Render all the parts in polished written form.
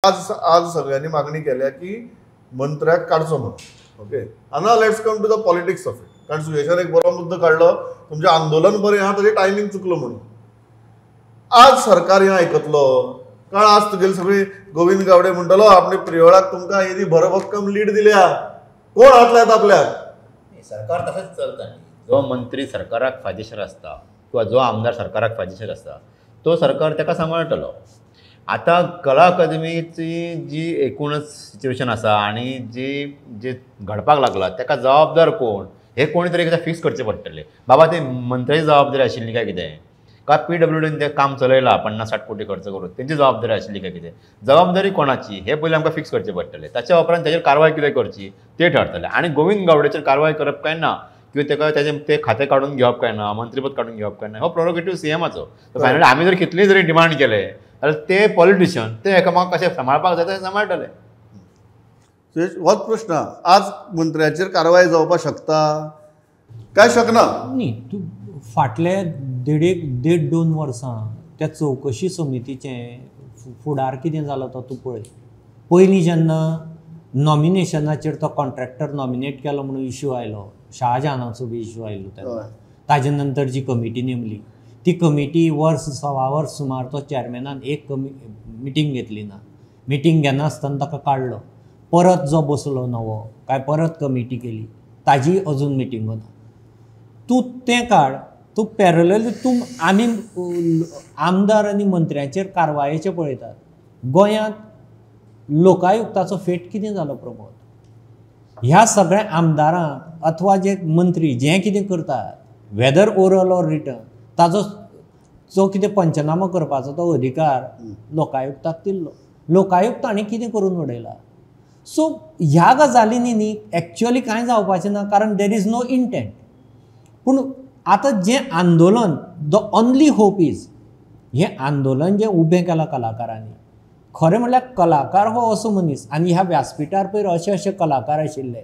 आज आज सगळ्यांनी मागणी केल्या की मंत्र्याक काढचो म्हणून. ओके, आना let's come to the politics of it. कारण सुयेशान एक बरो मुद्दो काढलो, तुमचें आंदोलन बरें आहा ताजें टायमींग चुकलो म्हणून. आज सरकार हें आयकतलो कारण आज तुगेली सगळी गोविंद गावडे म्हणटलो आपणे प्रियोळाक तुमकां येदी भरभक्कम लीड दिल्या, कोण हातल्यात आपल्याक. सरकार तसंच चलता. जो मंत्री सरकाराक फायदेशीर आसता किंवा जो आमदार सरकाराक फायदेशीर आसता तो सरकार ताका सांबाळटलो. आता कला अकादमीची जी एकूणच सिच्युएशन आसा आनी जे घडपाक लागला ताका जबाबदार कोण हे कोणी तरी एकदा फिक्स करचें पडटलें. बाबा ते मंत्र्याची जबाबदारी आशिल्ली काय कितें, का PWDन तें काम चलयलां 50-60 कोटी खर्च करून तेंची जबाबदारी आशिल्ली काय कितें, जबाबदारी कोणाची हे पयलीं आमकां फिक्स करचें पडटलें. ताच्या उपरांत ताचेर कारवाय कितें करची तें ठरतलें. आनी गोविंद गावडेचेर कारवाय करप काय ना किंवा ताका तेजें तें खातें काडून घेवप काय ना, मंत्रीपद काडून घेवप काय ना, हो प्रोरोगेटीव CMाचो. फायनली आमी जर कितलीय जरी डिमांड केले जाल्यार ते पॉलिटिशियन ते एकामेकांक कशें सांबाळपाक जाय तें सांबाळटले. होच प्रश्न. आज मंत्र्याचेर कारवाय जावपाक शकता काय शकना न्ही. तूं फाटले 1.5-2 वर्सां त्या चवकशी समितीचें फुडार कितें जालो तो तूं पळय. पयलीं जेन्ना नॉमिनेशनाचेर तो कॉन्ट्रॅक्टर नॉमिनेट केलो म्हणून इश्यू आयलो, शाहजहानाचो बी इश्यू आयलो तेन्ना, ताजे नंतर जी कमिटी नेमली ती कमिटी सवा वर्स सुमार तो चॅरमॅनान एक मिटींग घेतली ना. मिटींग घेना आसतना ताका काडलो. परत जो बसलो नवो काय परत कमिटी केली, ताजी अजून मिटींगो ना. तूं तें काड, तूं पॅरलली तूं आमी आमदार आनी मंत्र्यांचेर कारवायेचें पळयतात. गोंयांत लोकायुक्ताचो फेट कितें जालो प्रमोद. ह्या सगळ्या आमदारांक अथवा जे मंत्री जे कितें करतात वेदर ओरल ऑर रिटन ताजो जो कितें पंचनामो करपाचो तो अधिकार लोकायुक्ताक दिल्लो. लोकायुक्तांनी कितें करून उडयला. सो ह्या गजालींनी न्ही एक्चुअली कांय जावपाचें ना, कारण देर इज नो इंटेंट. पूण आतां जें आंदोलन द ओनली होप इज, हें आंदोलन जें उबें केलां कलाकारांनी, खरें म्हणल्यार कलाकार हो असो मनीस आनी ह्या व्यासपिठार पयर अशे कलाकार आशिल्ले.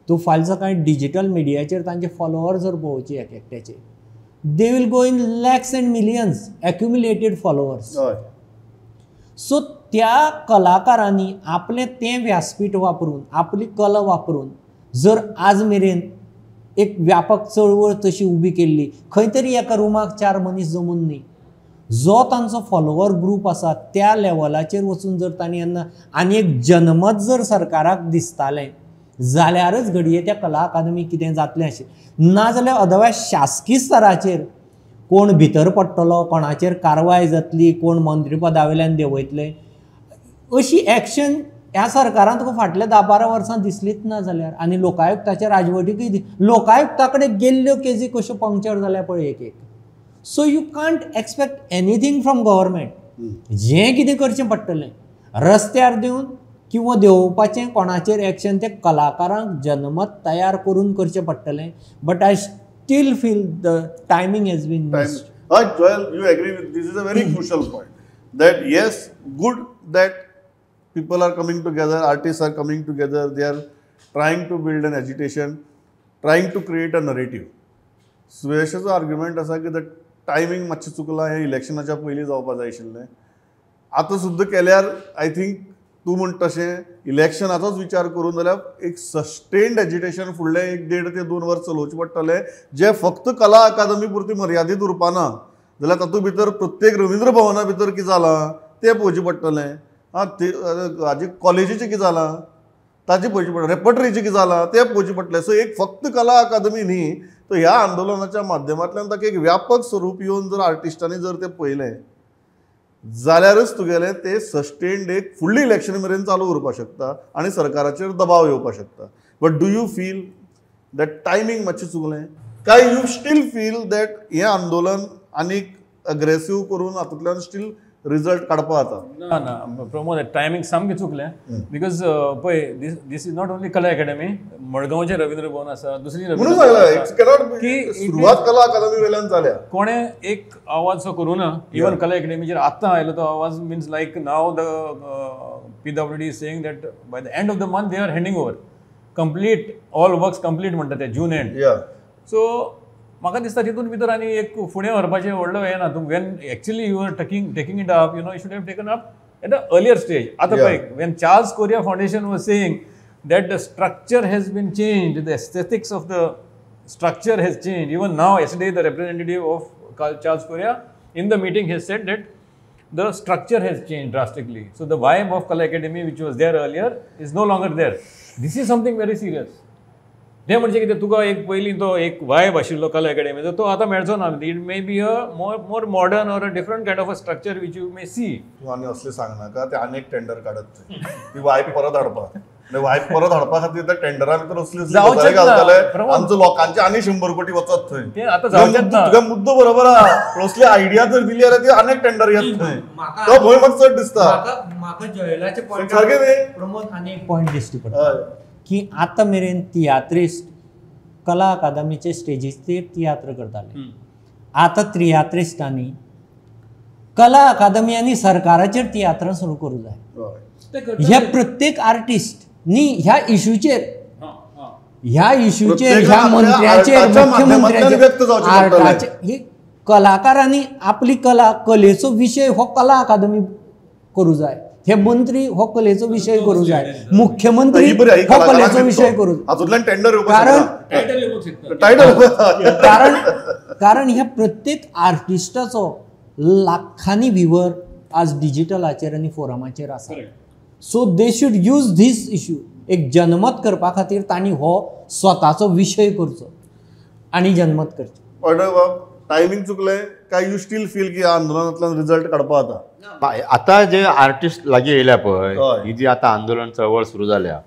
तूं फाल्यां सकाळी डिजिटल मिडियाचेर तांचे फॉलोवर जर पळोवचे एक एकट्याचे, they will go in lakhs and millions accumulated followers. So त्या कलाकारांनी आपलें तें व्यासपीठ वापरून आपली कला वापरून जर आज मेरेन एक व्यापक चळवळ तशी उबी केल्ली, खंय तरी एका रुमाक 4 मनीस जमून न्ही, जो तांचो फॉलोवर ग्रूप आसा त्या लेवलाचेर वचून जर तांणी आनी एक जनमत जर सरकाराक दिसतालें जाल्यारच घडये त्या कला अकादमी कितें जातलें आशिल्लें. नाजाल्यार अदरवायज शासकीय स्तराचेर कोण भितर पडटलो, कोणाचेर कारवाय जातली, कोण मंत्रीपदा वयल्यान देंवयतले, अशी एक्शन ह्या सरकारान तुका फाटल्या 10-12 वर्सां दिसलीच ना. जाल्यार आनी लोकायुक्ताच्या राजवटीकय लोकायुक्ता कडेन गेल्ल्यो केसी कश्यो पंक्चर जाल्या पळय एक एक. So you can't expect anything from government. जें कितें करचें पडटलें रस्त्यार दिवन किंवा देंवोवपाचें कोणाचेर एक्शन तें कलाकारांक जनमत तयार करून करचें पडटलें. But I still feel the timing has been missed. Joel, you agree with this is a very crucial point. That yes, good that people are coming together, artists are coming together, they are trying to build an agitation, trying to create a narrative. सुयशाचो argument आसा की the timing मातशें चुकलां, हें इलेक्शनाच्या पयलीं जावपाक जाय आशिल्लें. आतां सुद्दां केल्यार आय थिंक तूं म्हणटा तशें इलेक्शनाचोच विचार करून जाल्यार एक सस्टेन्ड एजिटेशन फुडले 1.5 ते 2 वर्स चलोवचें पडटलें, जें फक्त कला अकादमी पुरती मर्यादीत उरपाना. जाल्यार तातूंत भितर प्रत्येक रवींद्र भवना भितर कितें जालां तें पळोवचें पडटलें. हाजे कॉलेजीचें कितें जालां ताजें पळोवचें पडटलें, रेपर्टरीचें कितें जालां तें पळोवचें पडटलें. सो एक फक्त कला अकादमी न्ही, तर ह्या आंदोलनाच्या माध्यमांतल्यान ताका एक व्यापक स्वरूप येवन जर आर्टिस्टांनी जर तें पळयलें जाल्यारच तुगेलें तें सस्टेन्ड एक फुडली इलेक्शन मेरेन चालू उरपाक शकता आनी सरकाराचेर दबाव येवपाक शकता. But do you feel that timing मातशें चुकलें, काय यू स्टील फील दॅट हें आंदोलन आनीक अग्रेसीव करून हातूंतल्यान स्टील रिजल्ट काडपा जाता? ना ना प्रमोद, टायमींग सामकें चुकलें. बिकॉज पळय दीस इज नॉट ओन्ली कला अकॅडमी, मडगांवचें रवींद्र भवन आसा, दुसरी सुरवात कला अकादमी वयल्यान जाल्या. कोणें एक आवाज सो करूं ना. इवन कला अकॅडमीचेर आत्तां आयलो तो आवाज means like now the PWD is saying that by the end of the month they are handing over complete all works complete म्हणटा ते जून एंड. सो म्हाका दिसता तितून भितर आनी एक फुडें व्हरपाचें व्हडलो हें ना. When actually you are taking it up, you know, you should have taken up at the earlier stage. Yeah. When Charles Correa Foundation was saying that the structure has been changed, the aesthetics of the structure has changed. Even now, yesterday, the representative of Charles Correa in the meeting has said that the structure has changed drastically. So the vibe of Kala Academy, which was there earlier, is no longer there. This is something very serious. ते म्हणजे कितें तुका एक पयलीं तो एक vibe आशिल्लो कला अकॅडमीचो तो आतां मेळचो ना. It may be a more modern or a different kind of a structure which you may see. तू आनी असले सांगनाका ते अनेक टेंडर काढत ती वायप परत हाडपाक वायप परत हाडपा खातीर त्या टेंडरा भितर असले जावचेच ना. घालतले आमचो लोकांचे आनी 100 कोटी वचत थंय. ते आतां जावचेच ना. तुका मुद्दो बरोबर आहा. असले आयडिया जर दिली जाल्यार ती अनेक टेंडर येत थंय. तो भंय मात चड दिसता. म्हाका जयलाचे पॉयंट सारकें न्ही? प्रमोद आनी एक पॉयंट दिश्टी पडटा की आतां मेरेन तियात्रिस्ट कला अकादमीचे स्टेजीचेर तियात्र करताले. आतां तियात्रिस्टांनी कला अकादमी आनी सरकाराचेर तियात्रां सुरू करूं जाय. हे प्रत्येक आर्टिस्ट न्ही ह्या इश्यूचेर ह्या मंत्र्याचेर मुख्यमंत्र्याचेर आर्टाचे हे कलाकारांनी आपली कलेचो विशय हो कला अकादमी करूं जाय. हे मंत्री हो कलेचो विशय करूं जाय. मुख्यमंत्री हो कलेचो विशय करूं हातूंतल्यान टेंडर कारण ह्या प्रत्येक आर्टिस्टाचो लाखांनी व्ह्यूवर आज डिजिटलाचेर आनी फोरमाचेर आसा. So they should use this issue. एक जनमत करपा खातीर तांणी हो स्वताचो विशय करचो आनी जनमत करचें. टायमिंग चुकले काय यू स्टील फील की आंदोलनांतल्यान रिजल्ट काडपा आता आता जे आर्टिस्ट लागीं येयल्या पळय हय. ही जी आतां आंदोलन चळवळ सुरू जाल्या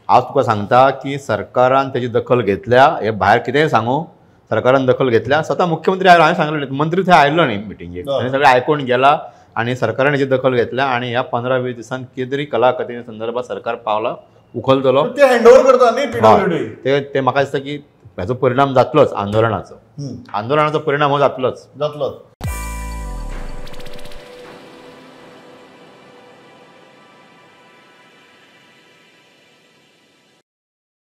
हांव तुका सांगता की सरकारान तेजी दखल घेतल्या. हे भायर कितेंय सांगू सरकारान दखल घेतल्या. स्वता मुख्यमंत्री आयलो. हांवें सांगलें मंत्री थंय आयलो न्ही मिटिंगेक आनी सगळें आयकून गेला आनी सरकारान हेची दखल घेतल्या आनी ह्या 15-20 दिसांन कितें तरी कला अकादमी संदर्भात सरकार पावला उखलतलो. ते हँडओव्हर करता न्ही PWD. ते म्हाका दिसता की हाचो परिणाम जातलोच आंदोलनाचो परिणाम हो जातलोच.